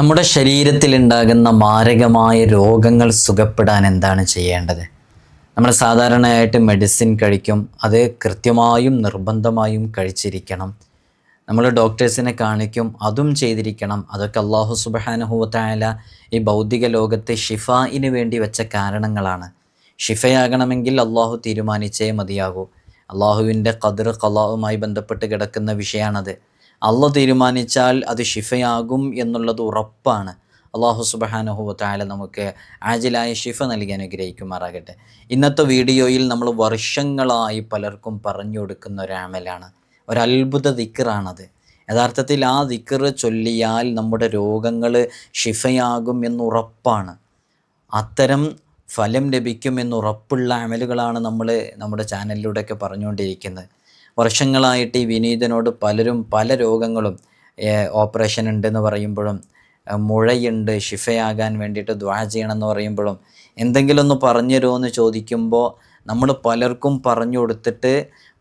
നമ്മുടെ ശരീരത്തിലുണ്ടാകുന്ന മാരകമായ രോഗങ്ങൾ സുഖപ്പെടാൻ എന്താണ് ചെയ്യേണ്ടത്? നമ്മൾ സാധാരണയായിട്ട് മെഡിസിൻ കഴിക്കും, അത് കൃത്യമായും നിർബന്ധമായും കഴിച്ചിരിക്കണം. നമ്മൾ ഡോക്ടേഴ്സിനെ കാണിക്കും, അതും ചെയ്തിരിക്കണം. അതൊക്കെ അല്ലാഹു സുബ്ഹാനഹു വ തആല ഈ ഭൗതിക ലോകത്തെ ഷിഫായിന് വേണ്ടി വെച്ച കാരണങ്ങളാണ്. ഷിഫയാകണമെങ്കിൽ അള്ളാഹു തീരുമാനിച്ചേ മതിയാകൂ. അള്ളാഹുവിൻ്റെ ഖദർ ഖലാവുമായി ബന്ധപ്പെട്ട് കിടക്കുന്ന വിഷയമാണത്. അള്ളാഹ് തീരുമാനിച്ചാൽ അത് ഷിഫയാകും എന്നുള്ളത് ഉറപ്പാണ്. അള്ളാഹു സുബ്ഹാനഹു വ തആല നമുക്ക് ആജിലായ ഷിഫ നൽകി അനുഗ്രഹിക്കുമാറാകട്ടെ. ഇന്നത്തെ വീഡിയോയിൽ നമ്മൾ വർഷങ്ങളായി പലർക്കും പറഞ്ഞു കൊടുക്കുന്ന ഒരു അമലാണ്, ഒരത്ഭുത ദിക്റാണത്. യഥാർത്ഥത്തിൽ ആ ദിക്ർ ചൊല്ലിയാൽ നമ്മുടെ രോഗങ്ങൾ ഷിഫയാകും എന്നുറപ്പാണ്. അത്തരം ഫലം ലഭിക്കുമെന്നുറപ്പുള്ള അമലുകളാണ് നമ്മൾ നമ്മുടെ ചാനലിലൂടെയൊക്കെ പറഞ്ഞുകൊണ്ടിരിക്കുന്നത്. വർഷങ്ങളായിട്ട് ഈ വിനീതനോട് പലരും പല രോഗങ്ങളും, ഓപ്പറേഷൻ ഉണ്ടെന്ന് പറയുമ്പോഴും, മുഴയുണ്ട് ഷിഫയാകാൻ വേണ്ടിയിട്ട് ദുആ ചെയ്യണമെന്ന് പറയുമ്പോഴും, എന്തെങ്കിലും ഒന്ന് പറഞ്ഞു തരുമോ എന്ന് ചോദിക്കുമ്പോൾ നമ്മൾ പലർക്കും പറഞ്ഞു കൊടുത്തിട്ട്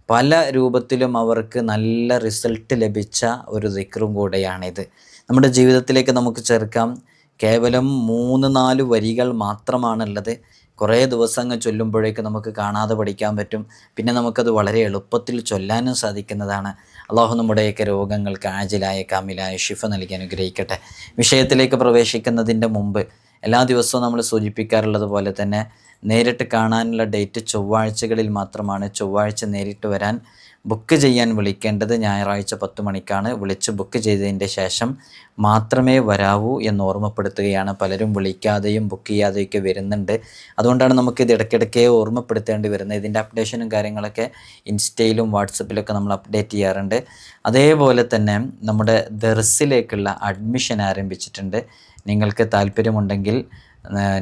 പല രൂപത്തിലും അവർക്ക് നല്ല റിസൾട്ട് ലഭിച്ച ഒരു ദിക്റും കൂടെയാണിത്. നമ്മുടെ ജീവിതത്തിലേക്ക് നമുക്ക് ചേർക്കാം. കേവലം 3-4 വരികൾ മാത്രമാണുള്ളത്. കുറേ ദിവസങ്ങൾ ചൊല്ലുമ്പോഴേക്ക് നമുക്ക് കാണാതെ പഠിക്കാൻ പറ്റും. പിന്നെ നമുക്കത് വളരെ എളുപ്പത്തിൽ ചൊല്ലാനും സാധിക്കുന്നതാണ്. അള്ളാഹു നമ്മുടെയൊക്കെ രോഗങ്ങൾക്ക് ആജിലായ കാമിലായ ഷിഫ നൽകി അനുഗ്രഹിക്കട്ടെ. വിഷയത്തിലേക്ക് പ്രവേശിക്കുന്നതിൻ്റെ മുമ്പ് എല്ലാ ദിവസവും നമ്മൾ സൂചിപ്പിക്കാറുള്ളത് പോലെ തന്നെ നേരിട്ട് കാണാനുള്ള ഡേറ്റ് ചൊവ്വാഴ്ചകളിൽ മാത്രമാണ്. ചൊവ്വാഴ്ച നേരിട്ട് വരാൻ ബുക്ക് ചെയ്യാൻ വിളിക്കേണ്ടത് ഞായറാഴ്ച 10 മണിക്കാണ്. വിളിച്ച് ബുക്ക് ചെയ്തതിൻ്റെ ശേഷം മാത്രമേ വരാവൂ എന്ന് ഓർമ്മപ്പെടുത്തുകയാണ്. പലരും വിളിക്കാതെയും ബുക്ക് ചെയ്യാതെയൊക്കെ വരുന്നുണ്ട്. അതുകൊണ്ടാണ് നമുക്കിത് ഇടയ്ക്കിടയ്ക്ക് ഓർമ്മപ്പെടുത്തേണ്ടി വരുന്നത്. ഇതിൻ്റെ അപ്ഡേഷനും കാര്യങ്ങളൊക്കെ ഇൻസ്റ്റയിലും വാട്സപ്പിലൊക്കെ നമ്മൾ അപ്ഡേറ്റ് ചെയ്യാറുണ്ട്. അതേപോലെ തന്നെ നമ്മുടെ ദർസിലേക്കുള്ള അഡ്മിഷൻ ആരംഭിച്ചിട്ടുണ്ട്. നിങ്ങൾക്ക് താല്പര്യമുണ്ടെങ്കിൽ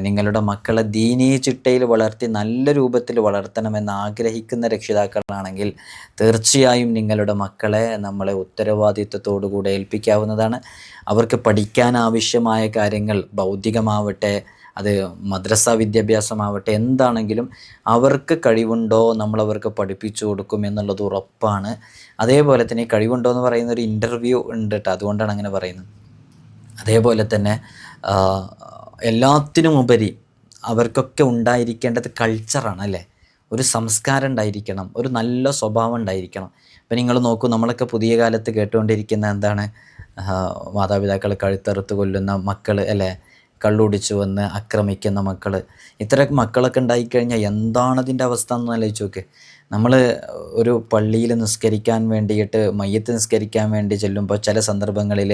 നിങ്ങളുടെ മക്കളെ ദീനീ ചിട്ടയിൽ വളർത്തി നല്ല രൂപത്തിൽ വളർത്തണമെന്ന് ആഗ്രഹിക്കുന്ന രക്ഷിതാക്കളാണെങ്കിൽ തീർച്ചയായും നിങ്ങളുടെ മക്കളെ നമ്മളെ ഉത്തരവാദിത്വത്തോടുകൂടെ ഏൽപ്പിക്കാവുന്നതാണ്. അവർക്ക് പഠിക്കാൻ ആവശ്യമായ കാര്യങ്ങൾ, ഭൗതികമാവട്ടെ, അത് മദ്രസ വിദ്യാഭ്യാസമാവട്ടെ, എന്താണെങ്കിലും അവർക്ക് കഴിവുണ്ടോ നമ്മളവർക്ക് പഠിപ്പിച്ചു കൊടുക്കും എന്നുള്ളത് ഉറപ്പാണ്. അതേപോലെ തന്നെ കഴിവുണ്ടോ എന്ന് പറയുന്ന ഒരു ഇൻ്റർവ്യൂ ഉണ്ട് കേട്ടോ, അതുകൊണ്ടാണ് അങ്ങനെ പറയുന്നത്. അതേപോലെ തന്നെ എല്ലാത്തിനുമുപരി അവർക്കൊക്കെ ഉണ്ടായിരിക്കേണ്ടത് കൾച്ചറാണ് അല്ലേ. ഒരു സംസ്കാരം ഉണ്ടായിരിക്കണം, ഒരു നല്ല സ്വഭാവം ഉണ്ടായിരിക്കണം. ഇപ്പം നിങ്ങൾ നോക്കൂ, നമ്മളൊക്കെ പുതിയ കാലത്ത് കേട്ടുകൊണ്ടിരിക്കുന്ന എന്താണ്, മാതാപിതാക്കൾ കഴുത്തറുത്ത് കൊല്ലുന്ന മക്കൾ അല്ലേ, കള്ളുടിച്ച് വന്ന് ആക്രമിക്കുന്ന മക്കൾ. ഇത്തരം മക്കളൊക്കെ ഉണ്ടായിക്കഴിഞ്ഞാൽ എന്താണ് അതിൻ്റെ അവസ്ഥ എന്ന് ആലോചിച്ച് നോക്ക്. നമ്മൾ ഒരു പള്ളിയിൽ നിസ്കരിക്കാൻ വേണ്ടിയിട്ട്, മയ്യത്ത് നിസ്കരിക്കാൻ വേണ്ടി ചെല്ലുമ്പോൾ ചില സന്ദർഭങ്ങളിൽ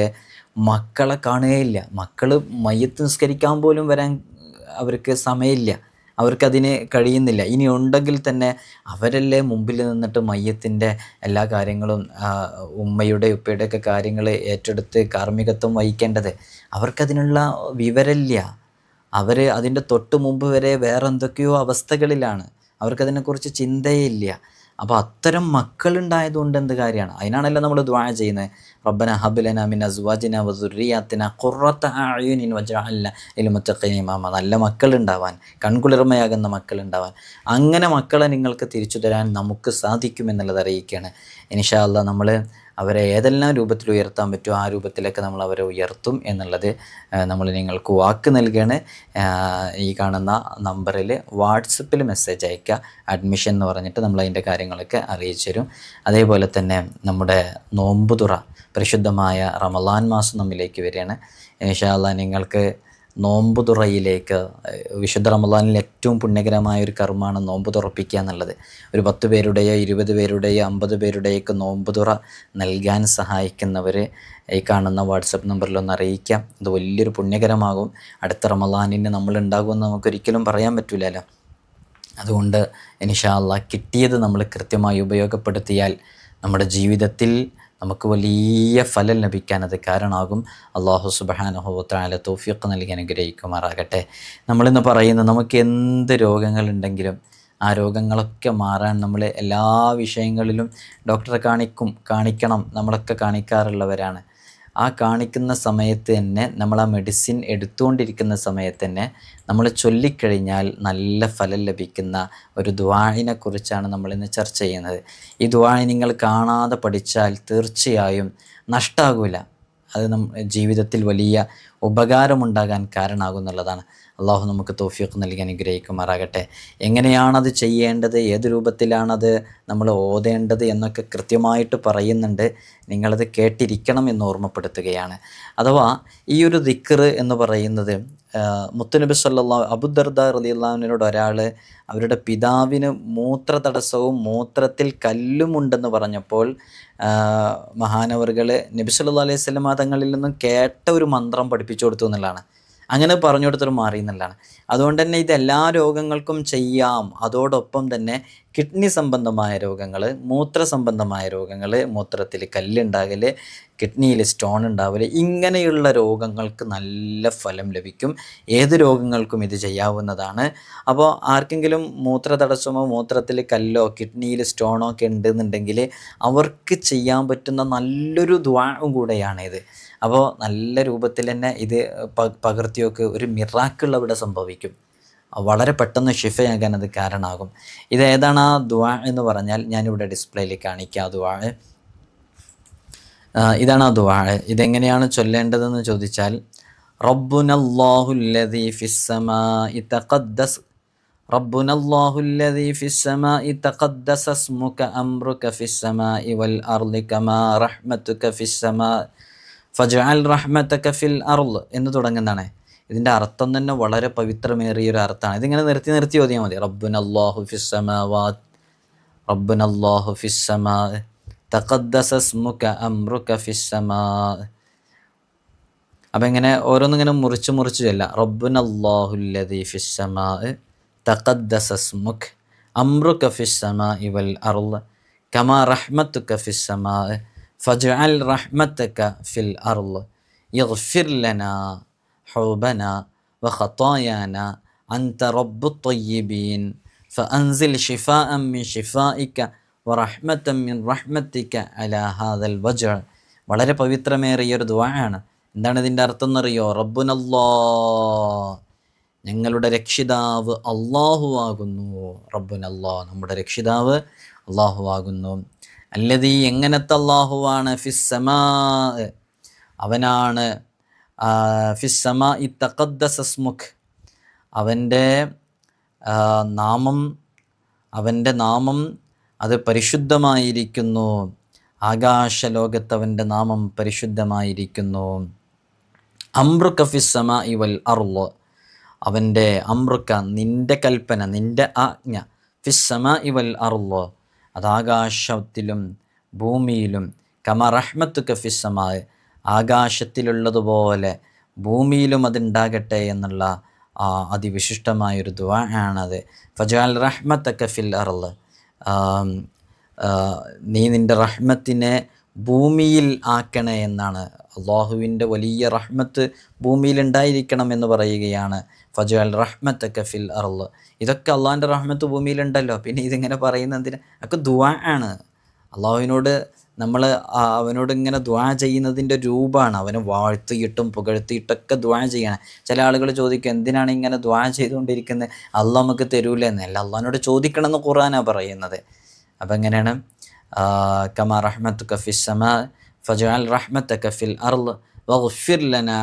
മക്കളെ കാണുകയില്ല. മക്കൾ മയ്യത്ത് നിസ്കരിക്കാൻ പോലും വരാൻ അവർക്ക് സമയമില്ല, അവർക്കതിന് കഴിയുന്നില്ല. ഇനി ഉണ്ടെങ്കിൽ തന്നെ അവരല്ലേ മുമ്പിൽ നിന്നിട്ട് മയ്യത്തിൻ്റെ എല്ലാ കാര്യങ്ങളും, ഉമ്മയുടെ ഉപ്പയുടെയൊക്കെ കാര്യങ്ങൾ ഏറ്റെടുത്ത് കാർമ്മികത്വം വഹിക്കേണ്ടത്. അവർക്കതിനുള്ള വിവരമില്ല. അവർ അതിൻ്റെ തൊട്ട് മുമ്പ് വരെ വേറെ എന്തൊക്കെയോ അവസ്ഥകളിലാണ്, അവർക്കതിനെക്കുറിച്ച് ചിന്തയില്ല. അപ്പോൾ അത്തരം മക്കളുണ്ടായതുകൊണ്ട് എന്ത് കാര്യമാണ്? അതിനാണല്ലോ നമ്മൾ ദുആ ചെയ്യുന്നത്, റബ്ബന ഹബ് ലനാ മിൻ അസ്വാജിനാ വസുർരിയാത്തിനാ ഖുർറത അഅ്യുനിൻ വജഅൽനാ ലിൽ മുത്തഖീന ഇമാമ. നല്ല മക്കളുണ്ടാവാൻ, കൺകുളിർമയാകുന്ന മക്കളുണ്ടാവാൻ, അങ്ങനെ മക്കളെ നിങ്ങൾക്ക് തിരിച്ചു തരാൻ നമുക്ക് സാധിക്കുമെന്നുള്ളത് അറിയിക്കുകയാണ്. ഇൻഷാ അല്ലാഹ് നമ്മൾ അവരെ ഏതെല്ലാം രൂപത്തിൽ ഉയർത്താൻ പറ്റുമോ ആ രൂപത്തിലൊക്കെ നമ്മൾ അവരെ ഉയർത്തും എന്നുള്ളത് നമ്മൾ നിങ്ങൾക്ക് വാക്ക് നൽകുകയാണ്. ഈ കാണുന്ന നമ്പറിൽ വാട്സപ്പിൽ മെസ്സേജ് അയയ്ക്കുക, അഡ്മിഷൻ എന്ന് പറഞ്ഞിട്ട് നമ്മൾ അതിൻ്റെ കാര്യങ്ങളൊക്കെ അറിയിച്ചു തരും. അതേപോലെ തന്നെ നമ്മുടെ നോമ്പുതുറ, പരിശുദ്ധമായ റമളാൻ മാസം നമ്മിലേക്ക് വരികയാണ്. ഇൻഷാ അല്ലാഹ് നിങ്ങൾക്ക് നോമ്പുതുറയിലേക്ക്, വിശുദ്ധ റമളാനിൽ ഏറ്റവും പുണ്യകരമായ ഒരു കർമ്മമാണ് നോമ്പ് തുറപ്പിക്കുക എന്നുള്ളത്. ഒരു 10 പേരുടെയോ 20 പേരുടെയോ 50 പേരുടെയൊക്കെ നോമ്പുതുറ നൽകാൻ സഹായിക്കുന്നവർ ഈ കാണുന്ന വാട്സപ്പ് നമ്പറിലൊന്ന് അറിയിക്കാം. ഇത് വലിയൊരു പുണ്യകരമാകും. അടുത്ത റമളാനിന് നമ്മൾ ഉണ്ടാകുമെന്ന് നമുക്കൊരിക്കലും പറയാൻ പറ്റില്ലല്ലോ. അതുകൊണ്ട് ഇൻഷാ അല്ലാഹ് കിട്ടിയത് നമ്മൾ കൃത്യമായി ഉപയോഗപ്പെടുത്തിയാൽ നമ്മുടെ ജീവിതത്തിൽ നമുക്ക് വലിയ ഫലം ലഭിക്കാൻ അത് കാരണമാകും. അല്ലാഹു സുബ്ഹാനഹു വ തആല തൗഫീഖ് നൽകി അനുഗ്രഹിക്കുമാറാകട്ടെ. നമ്മളിന്ന് പറയുന്നത്, നമുക്ക് എന്ത് രോഗങ്ങളുണ്ടെങ്കിലും ആ രോഗങ്ങളൊക്കെ മാറാൻ നമ്മൾ എല്ലാ വിഷയങ്ങളിലും ഡോക്ടറെ കാണിക്കണം, നമ്മളൊക്കെ കാണിക്കാറുള്ളവരാണ്. ആ കാണിക്കുന്ന സമയത്ത് തന്നെ, നമ്മൾ ആ മെഡിസിൻ എടുത്തുകൊണ്ടിരിക്കുന്ന സമയത്ത് തന്നെ നമ്മൾ ചൊല്ലിക്കഴിഞ്ഞാൽ നല്ല ഫലം ലഭിക്കുന്ന ഒരു ദുആഇനെ കുറിച്ചാണ് നമ്മളിന്ന് ചർച്ച ചെയ്യുന്നത്. ഈ ദുആ നിങ്ങൾ കാണാതെ പഠിച്ചാൽ തീർച്ചയായും നഷ്ടമാകില്ല. അത് ജീവിതത്തിൽ വലിയ ഉപകാരമുണ്ടാകാൻ കാരണമാകുന്നുള്ളതാണ്. അള്ളാഹു നമുക്ക് തൗഫീഖ് നൽകി അനുഗ്രഹിക്കുമാറാകട്ടെ. എങ്ങനെയാണത് ചെയ്യേണ്ടത്, ഏത് രൂപത്തിലാണത് നമ്മൾ ഓതേണ്ടത് എന്നൊക്കെ കൃത്യമായിട്ട് പറയുന്നുണ്ട്. നിങ്ങളത് കേട്ടിരിക്കണം എന്ന് ഓർമ്മപ്പെടുത്തുകയാണ്. അഥവാ ഈ ഒരു ദിക്ർ എന്ന് പറയുന്നത് മുത്തുനബി സല്ലല്ലാഹു അബൂദർദ റളിയല്ലാഹുവിനോട് ഒരാൾ അവരുടെ പിതാവിന് മൂത്ര തടസ്സവും മൂത്രത്തിൽ കല്ലുമുണ്ടെന്ന് പറഞ്ഞപ്പോൾ മഹാനവറുകൾ നബി സല്ലല്ലാഹു അലൈഹി വസല്ലം തങ്ങളിൽ നിന്നും കേട്ട ഒരു മന്ത്രം പഠിപ്പിച്ചു കൊടുത്തു എന്നുള്ളതാണ്. അങ്ങനെ പറഞ്ഞു കൊടുത്തിട്ട് മാറി എന്നുള്ളതാണ്. അതുകൊണ്ട് തന്നെ ഇതെല്ലാ രോഗങ്ങൾക്കും ചെയ്യാം. അതോടൊപ്പം തന്നെ കിഡ്നി സംബന്ധമായ രോഗങ്ങൾ, മൂത്ര സംബന്ധമായ രോഗങ്ങൾ, മൂത്രത്തിൽ കല്ലുണ്ടാകൽ, കിഡ്നിയിൽ സ്റ്റോൺ ഉണ്ടാവൽ, ഇങ്ങനെയുള്ള രോഗങ്ങൾക്ക് നല്ല ഫലം ലഭിക്കും. ഏത് രോഗങ്ങൾക്കും ഇത് ചെയ്യാവുന്നതാണ്. അപ്പോൾ ആർക്കെങ്കിലും മൂത്ര തടസ്സമോ മൂത്രത്തിൽ കല്ലോ കിഡ്നിയിൽ സ്റ്റോണോ ഒക്കെ ഉണ്ടെന്നുണ്ടെങ്കിൽ അവർക്ക് ചെയ്യാൻ പറ്റുന്ന നല്ലൊരു ദുആഉം കൂടെയാണിത്. അപ്പോൾ നല്ല രൂപത്തിൽ തന്നെ ഇത് പകർത്തിയൊക്കെ ഒരു മിറാക്കിൾ അവിടെ സംഭവിക്കും. വളരെ പെട്ടെന്ന് ഷിഫയാകാൻ അത് കാരണമാകും. ഇത് ഏതാണ് ആ ദുആ എന്ന് പറഞ്ഞാൽ ഞാനിവിടെ ഡിസ്പ്ലേയിൽ കാണിക്കാം. ദുആ ഇതാണ് ആ ദുആ. ഇതെങ്ങനെയാണ് ചൊല്ലേണ്ടതെന്ന് ചോദിച്ചാൽ റബ്ബുനല്ലാഹുല്ലദീ ഫിസ്സമാഇ തഖദ്ദസ് റബ്ബുനല്ലാഹുല്ലദീ ഫിസ്സമാഇ തഖദ്ദസ സ്മുക അംറുക ഫിസ്സമാഇ വൽ അർളി കമാ റഹ്മതുക ഫിസ്സമാ ഫജ്അൽ റഹ്മതക ഫിൽ അർള് എന്ന് തുടങ്ങുന്നതാണ്. ഇതിൻ്റെ അർത്ഥം തന്നെ വളരെ പവിത്രമേറിയൊരു അർത്ഥമാണ്. ഇതിങ്ങനെ നിർത്തി നിർത്തി ഓതിയാൽ മതി. റബ്ബുനല്ലാഹു ഫിസ്സമാവാത് റബ്ബുനല്ലാഹു ഫിസ്സമാ തഖദ്ദസ സ്മുക അംറുക ഫിസ്സമാ. അപ്പം ഇങ്ങനെ ഓരോന്നിങ്ങനെ മുറിച്ച് മുറിച്ച് ചൊല്ലാം. റബ്ബുനല്ലാഹുല്ലദീ ഫിസ്സമാ തഖദ്ദസ സ്മുക അംറുക ഫിസ്സമാഇ വൽ അർള് കമാ റഹ്മതുക ഫിസ്സമാ ഫജ്അൽ റഹ്മതക ഫിൽ അർള് യഗ്ഫിർ ലനാ ഹൗബനാ വഖതായാനാ അൻത റബ്ബുത് ത്വയ്യിബീൻ ഫഅൻസിൽ ശിഫാഅൻ മിൻ ശിഫാഇക വറഹ്മതൻ മിൻ റഹ്മതിക അലാ ഹാദൽ വജ്അ. വളരെ പവിത്രമേറിയൊരു ദുആയാണ്. എന്താണ് ഇതിൻ്റെ അർത്ഥം എന്നറിയോ? റബ്ബുനല്ലാഹ്, ഞങ്ങളുടെ രക്ഷിതാവ് അല്ലാഹു ആകുന്നു. റബ്ബുനല്ലാഹ്, നമ്മുടെ രക്ഷിതാവ് അല്ലാഹു ആകുന്നു. അല്ലദീ, എങ്ങനത്തെ അല്ലാഹുവാണ്? ഫിസ്സമാ, അവനാണ്. ഫിസ്സമാഇ തഖദ്ദസ സ്മുക്, അവൻ്റെ നാമം അത് പരിശുദ്ധമായിരിക്കുന്നു. ആകാശലോകത്തവൻ്റെ നാമം പരിശുദ്ധമായിരിക്കുന്നു. അംറുക ഫിസ്സമാഇ വൽ അർള്, അവൻ്റെ അമ്രുക്ക, നിൻ്റെ കൽപ്പന, നിൻ്റെ ആജ്ഞ, ഫിസ്സമാഇ വൽ അർള്, അത് ആകാശത്തിലും ഭൂമിയിലും, കമ റഹ്മത്തുക ഫിസ്സമാ, ആകാശത്തിലുള്ളതുപോലെ ഭൂമിയിലും അതുണ്ടാകട്ടെ എന്നുള്ള അതിവിശിഷ്ടമായൊരു ദുആ ആണത്. ഫജഅൽ റഹ്മതക ഫിൽ അർള്, നീ നിൻ്റെ റഹ്മത്തിനെ ഭൂമിയിൽ ആക്കണേ എന്നാണ്. അള്ളാഹുവിൻ്റെ വലിയ റഹ്മത്ത് ഭൂമിയിൽ ഉണ്ടായിരിക്കണം എന്ന് പറയുകയാണ്. ഫജഅൽ റഹ്മതക ഫിൽ അർള്, ഇതൊക്കെ അള്ളാഹിൻ്റെ റഹ്മത്ത് ഭൂമിയിലുണ്ടല്ലോ, പിന്നെ ഇതിങ്ങനെ പറയുന്നത് എന്തിനാ? ഒക്കെ ദുആ ആണ്. അള്ളാഹുവിനോട് നമ്മൾ അവനോട് ഇങ്ങനെ ദുആ ചെയ്യുന്നതിൻ്റെ രൂപമാണ്. അവനെ വാഴ്ത്തിയിട്ടും പുകഴ്ത്തിയിട്ടൊക്കെ ദുആ ചെയ്യണം. ചില ആളുകൾ ചോദിക്കും, എന്തിനാണ് ഇങ്ങനെ ദുആ ചെയ്തുകൊണ്ടിരിക്കുന്നത്, അള്ളാഹ് നമുക്ക് തരൂലേ എന്നല്ല, അള്ളാഹിനോട് ചോദിക്കണം എന്ന് ഖുർആനാണ് പറയുന്നത്. അപ്പം എങ്ങനെയാണ്? കമാ റഹ്മതുക ഫിസ്സമാ ഫജഅൽ റഹ്മതക ഫിൽ അർള് വഗ്ഫിർ ലനാ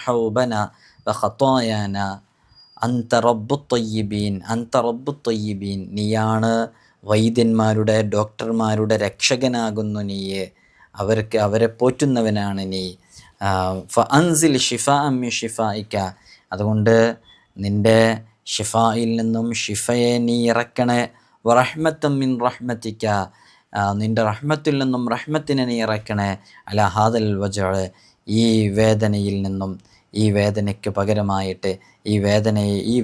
ഹൗബനാ വഖതായാനാ അൻത റബ്ബുത് ത്വയ്യിബീൻ, നീയാണ് വൈദ്യന്മാരുടെ, ഡോക്ടർമാരുടെ രക്ഷകനാകുന്നു നീ, അവരെ പോറ്റുന്നവനാണ് നീ. ഫഅൻസിൽ ശിഫാഅൻ മിൻ ശിഫാഇക, അതുകൊണ്ട് നിൻ്റെ ഷിഫായിൽ നിന്നും ഷിഫയെ നീ ഇറക്കണേ. വറഹ്മതൻ മിൻ റഹ്മതിക, നിൻ്റെ റഹ്മത്തിൽ നിന്നും റഹ്മത്തിനെ നീ ഇറക്കണേ. അലാ ഹാദൽ വജ്അ, ഈ വേദനയിൽ നിന്നും, ഈ വേദനയ്ക്ക് പകരമായിട്ട് ഈ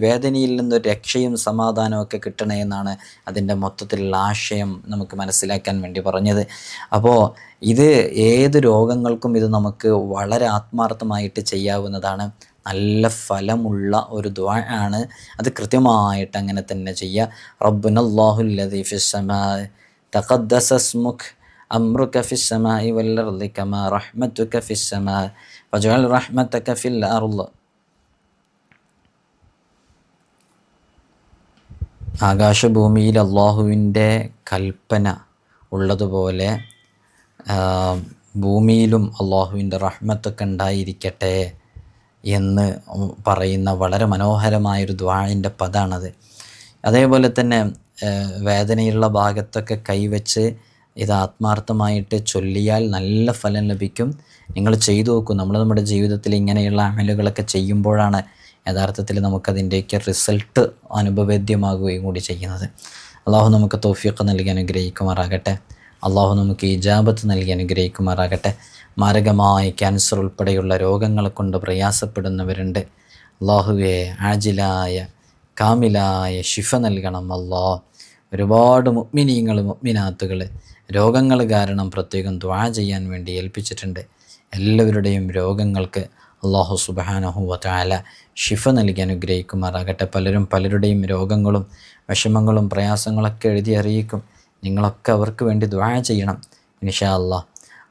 വേദനയിൽ നിന്നൊരു രക്ഷയും സമാധാനവും ഒക്കെ കിട്ടണേ എന്നാണ് അതിൻ്റെ മൊത്തത്തിലുള്ള ആശയം നമുക്ക് മനസ്സിലാക്കാൻ വേണ്ടി പറഞ്ഞത്. അപ്പോൾ ഇത് ഏത് രോഗങ്ങൾക്കും ഇത് നമുക്ക് വളരെ ആത്മാർത്ഥമായിട്ട് ചെയ്യാവുന്നതാണ്. നല്ല ഫലമുള്ള ഒരു ദുആ ആണ്. അത് കൃത്യമായിട്ട് അങ്ങനെ തന്നെ ചെയ്യുക. റബ്ബുനല്ലാഹുല്ലദീ ഫിസ്സമാ തഖദ്ദസ സ്മുക് അംറുക ഫിസ്സമാഇ വൽ അർളി കമാ റഹ്മതുക ഫിസ്സമാ ഫജഅൽ റഹ്മതക ഫിൽ അർള്. ആകാശഭൂമിയിൽ അള്ളാഹുവിൻ്റെ കൽപ്പന ഉള്ളതുപോലെ ഭൂമിയിലും അള്ളാഹുവിൻ്റെ റഹ്മത്തൊക്കെ ഉണ്ടായിരിക്കട്ടെ എന്ന് പറയുന്ന വളരെ മനോഹരമായൊരു ദുആഇൻ്റെ പദാണത്. അതേപോലെ തന്നെ വേദനയുള്ള ഭാഗത്തൊക്കെ കൈവച്ച് ഇത് ആത്മാർത്ഥമായിട്ട് ചൊല്ലിയാൽ നല്ല ഫലം ലഭിക്കും. നിങ്ങൾ ചെയ്തു നോക്കൂ. നമ്മുടെ ജീവിതത്തിൽ ഇങ്ങനെയുള്ള അമലുകളൊക്കെ ചെയ്യുമ്പോഴാണ് യഥാർത്ഥത്തിൽ നമുക്കതിൻ്റെയൊക്കെ റിസൾട്ട് അനുഭവേദ്യമാകുകയും കൂടി ചെയ്യുന്നത്. അള്ളാഹു നമുക്ക് തൗഫീഖ് നൽകി അനുഗ്രഹിക്കുമാറാകട്ടെ. അള്ളാഹു നമുക്ക് ഇജാബത്ത് നൽകി അനുഗ്രഹിക്കുമാറാകട്ടെ. മാരകമായ ക്യാൻസർ ഉൾപ്പെടെയുള്ള രോഗങ്ങളെ കൊണ്ട് പ്രയാസപ്പെടുന്നവരുണ്ട്. അള്ളാഹുവേ ആജിലായ കാമിലായ ശിഫ നൽകണം അല്ലാഹ്. ഒരുപാട് മുഅ്മിനീങ്ങൾ മുഅ്മിനാത്തുകൾ രോഗങ്ങൾ കാരണം പ്രത്യേകം ദുആ ചെയ്യാൻ വേണ്ടി ഏൽപ്പിച്ചിട്ടുണ്ട്. എല്ലാവരുടെയും രോഗങ്ങൾക്ക് അല്ലാഹു സുബ്ഹാനഹു വ തആല ശിഫ നൽകി അനുഗ്രഹിക്കുമാറാകട്ടെ. പലരുടെയും രോഗങ്ങളും വിഷമങ്ങളും പ്രയാസങ്ങളൊക്കെ എഴുതി അറിയിക്കും. നിങ്ങളൊക്കെ അവർക്ക് വേണ്ടി ദുആ ചെയ്യണം ഇൻഷാ അല്ലാഹ്.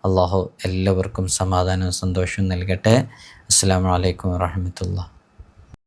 അല്ലാഹു എല്ലാവർക്കും സമാധാനവും സന്തോഷവും നൽകട്ടെ. അസ്സലാമു അലൈക്കും വറഹ്മത്തുള്ളാഹി.